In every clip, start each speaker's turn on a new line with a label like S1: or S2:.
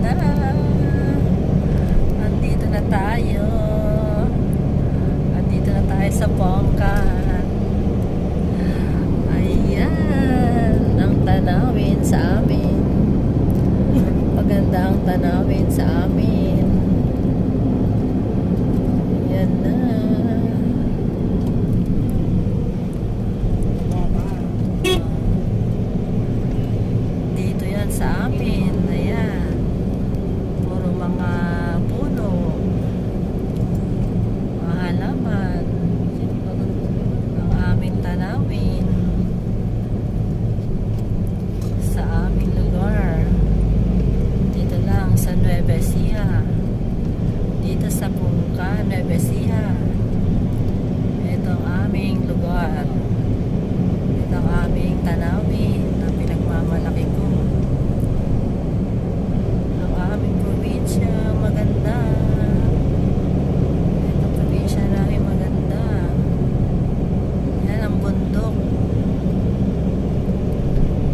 S1: na. Andito na tayo. Andito na tayo sa Bongkan. Ayan. Ang tanawin sa amin. Maganda ang tanawin sa amin. Yan na. Dito yan sa amin. Ayan. Puro mga puno. Mga halaman. Ang aming tanawin. Sa aming lugar. Dito lang sa Nueva Ecija. Dito sa Bongkan, Nueva Ecija. Ito ang aming lugar. Ito ang aming tanawin na pinagmamalaki ko. Ang aming probinsya, maganda. Ito ang probinsya namin maganda. Yan ang bundok.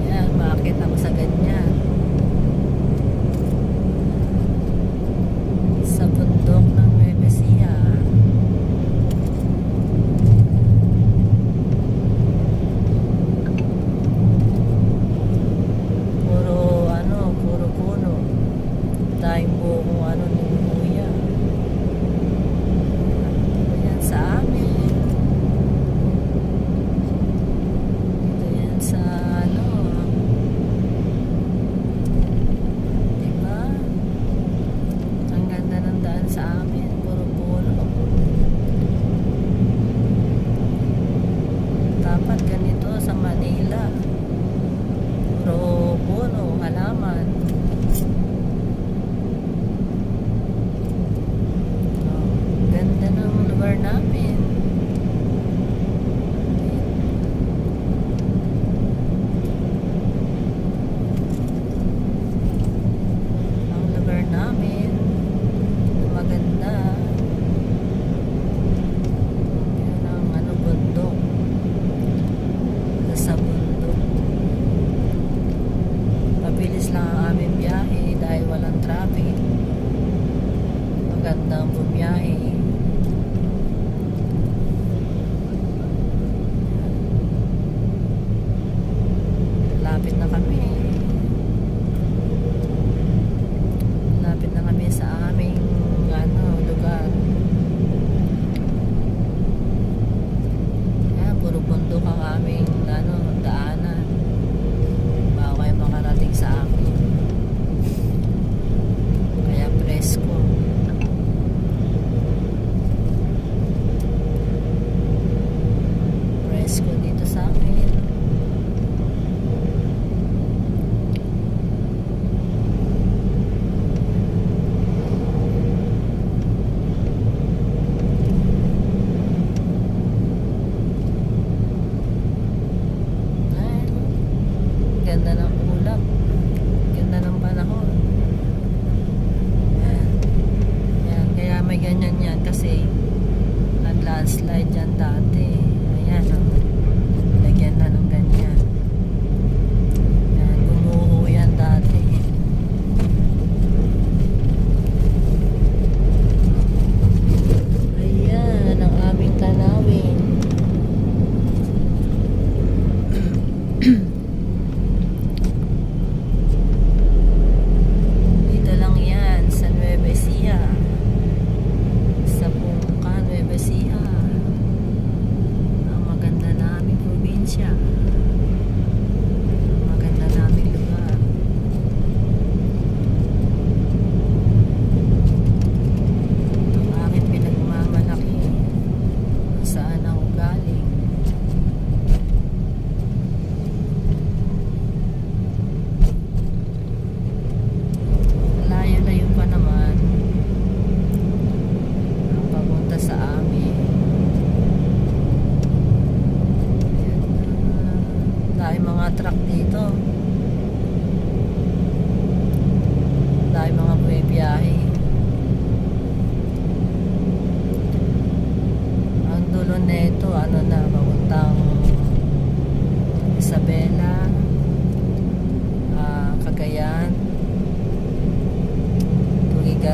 S1: Yan, makakita mo sa ganyan.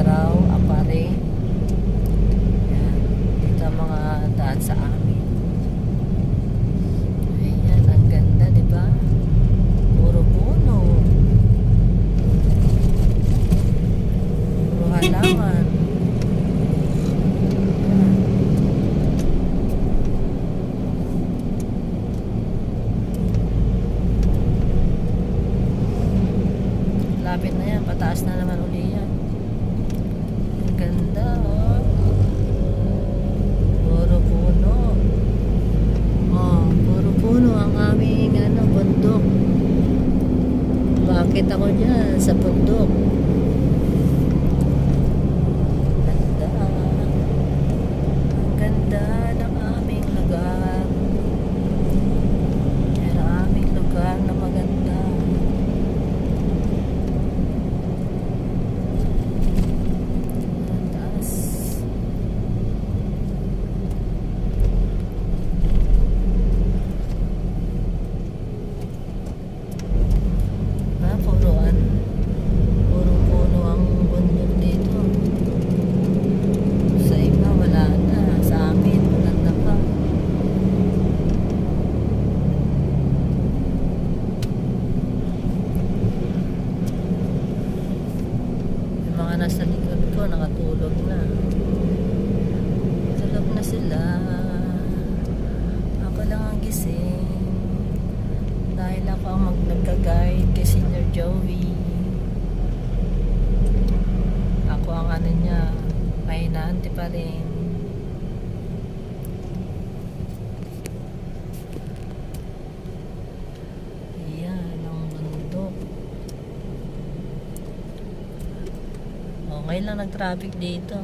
S1: Tugigaraw, Apare. Yan. Dito ang mga daan sa amin. Ayan, ang ganda, di ba? Puro puno. Puro halaman. Yan. Lapit na yan, pataas na naman uli yan. Ang ganda, oh. Puro puno. Oh, puro puno ang aming bundok. Bakit ako dyan sa bundok? Ganda. Ang ganda ng aming lugar. Yan ang aming lugar na maganda. Puro puno ang bundok dito. Sa iba wala na, sa amin maganda pa. Yung mga nasa likod ko nakatulog na. Tulog na sila. Ako lang ang gising. Dahil ako ang nagka-guide kay Senior Joey. Ako ang niya, pahinante pa rin. Ayan, ang bundok. Okay lang nag-traffic dito.